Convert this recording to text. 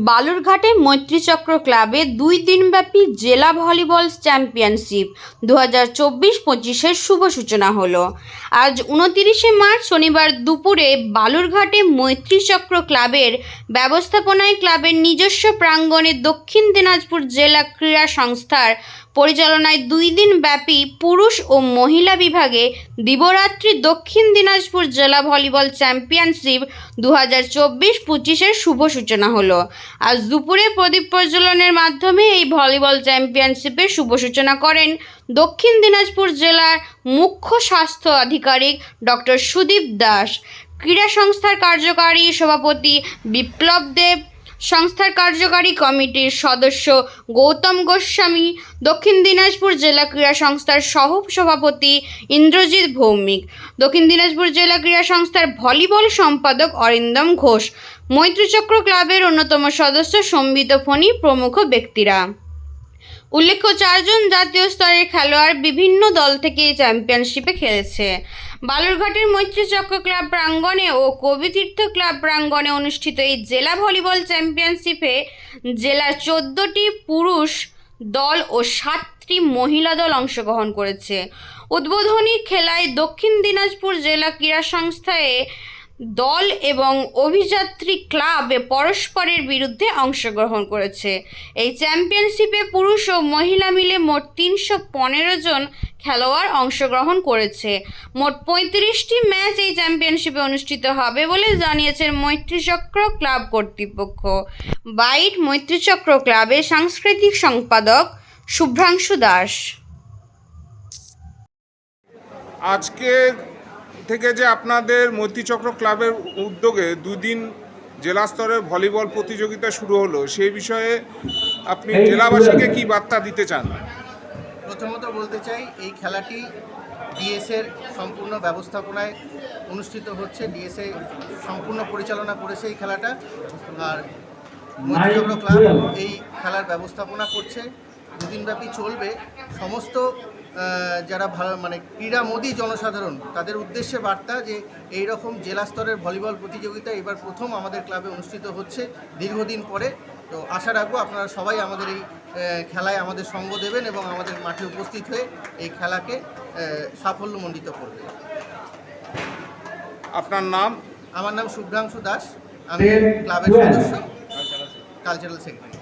বালুরঘাটে মৈত্রীচক্র ক্লাবে 2 দিনব্যাপী জেলা ভলিবল চ্যাম্পিয়নশিপ 2024-25-এর শুভ সূচনা হলো। আজ 29শে মার্চ শনিবার দুপুরে বালুরঘাটে মৈত্রীচক্র ক্লাবের ব্যবস্থাপনায় ক্লাবের নিজস্ব প্রাঙ্গণে দক্ষিণ দিনাজপুর জেলা ক্রীড়া সংস্থার পরিচালনায় 2 দিন ব্যাপী পুরুষ ও মহিলা বিভাগে দিবরাত্রি দক্ষিণ দিনাজপুর জেলা ভলিবল চ্যাম্পিয়নশিপ 2024-25-এর শুভ সূচনা হলো। আজ দুপুরে প্রদীপ প্রজ্বলনের মাধ্যমে এই ভলিবল চ্যাম্পিয়নশিপের শুভ সূচনা করেন দক্ষিণ দিনাজপুর জেলার মুখ্য স্বাস্থ্য আধিকারিক ডক্টর সুদীপ দাস, ক্রীড়া সংস্থার কার্যকারী সভাপতি বিপ্লব দেব, সংস্থার কার্যকারী কমিটির সদস্য গৌতম গোস্বামী, দক্ষিণ দিনাজপুর জেলা ক্রীড়া সংস্থার সহ সভাপতি ইন্দ্রজিৎ ভৌমিক, দক্ষিণ দিনাজপুর জেলা ক্রীড়া সংস্থার ভলিবল সম্পাদক অরিন্দম ঘোষ, মৈত্রীচক্র ক্লাবের অন্যতম সদস্য সম্বিত ফণী প্রমুখ ব্যক্তিরা। উল্লেখ্য, 4 জন জাতীয় স্তরের খেলোয়াড় বিভিন্ন দল থেকে এই চ্যাম্পিয়নশিপে খেলেছে। বালুরঘাটের মৈত্রীচক্র ক্লাব প্রাঙ্গণে ও কবিতীর্থ ক্লাব প্রাঙ্গণে অনুষ্ঠিত এই জেলা ভলিবল চ্যাম্পিয়নশিপে জেলার 14টি পুরুষ দল ও 7টি মহিলা দল অংশগ্রহণ করেছে। উদ্বোধনী খেলায় দক্ষিণ দিনাজপুর জেলা ক্রীড়া সংস্থায় দল এবং অভিযাত্রী ক্লাব পরস্পরের বিরুদ্ধে অংশগ্রহণ করেছে। এই চ্যাম্পিয়নশিপে পুরুষ ও মহিলা মিলে মোট 315 জন খেলোয়াড় অংশগ্রহণ করেছে। মোট 35টি ম্যাচ এই চ্যাম্পিয়নশিপে অনুষ্ঠিত হবে বলে জানিয়েছেন মৈত্রীচক্র ক্লাব কর্তৃপক্ষ। বাইট মৈত্রীচক্র ক্লাবের সাংস্কৃতিক সম্পাদক শুভ্রাংশু দাস। আজকে থেকে যে আপনাদের মৈত্রীচক্র ক্লাবের উদ্যোগে 2 দিন জেলা স্তরের ভলিবল প্রতিযোগিতা শুরু হলো, সেই বিষয়ে আপনি জেলাবাসীকে কি বার্তা দিতে চান? প্রথমত বলতে চাই, এই খেলাটি ডিএসএর সম্পূর্ণ ব্যবস্থাপনায় অনুষ্ঠিত হচ্ছে। ডিএসএ সম্পূর্ণ পরিচালনা করেছে এই খেলাটা, আর মৈত্রীচক্র ক্লাব এই খেলার ব্যবস্থাপনা করছে। 2 দিনব্যাপী চলবে। সমস্ত যারা ক্রীড়ামোদী জনসাধারণ, তাদের উদ্দেশ্যে বার্তা যে এই রকম জেলা স্তরের ভলিবল প্রতিযোগিতা এবার প্রথম আমাদের ক্লাবে অনুষ্ঠিত হচ্ছে দীর্ঘদিন পরে। তো আশা রাখবো আপনারা সবাই আমাদের এই খেলায় আমাদের সঙ্গ দেবেন এবং আমাদের মাঠে উপস্থিত হয়ে এই খেলাকে সাফল্যমণ্ডিত করবেন। আপনার নাম? আমার নাম শুভ্রাংশু দাস, আমি ক্লাবের সদস্য, কালচারাল সেক্রেটারি।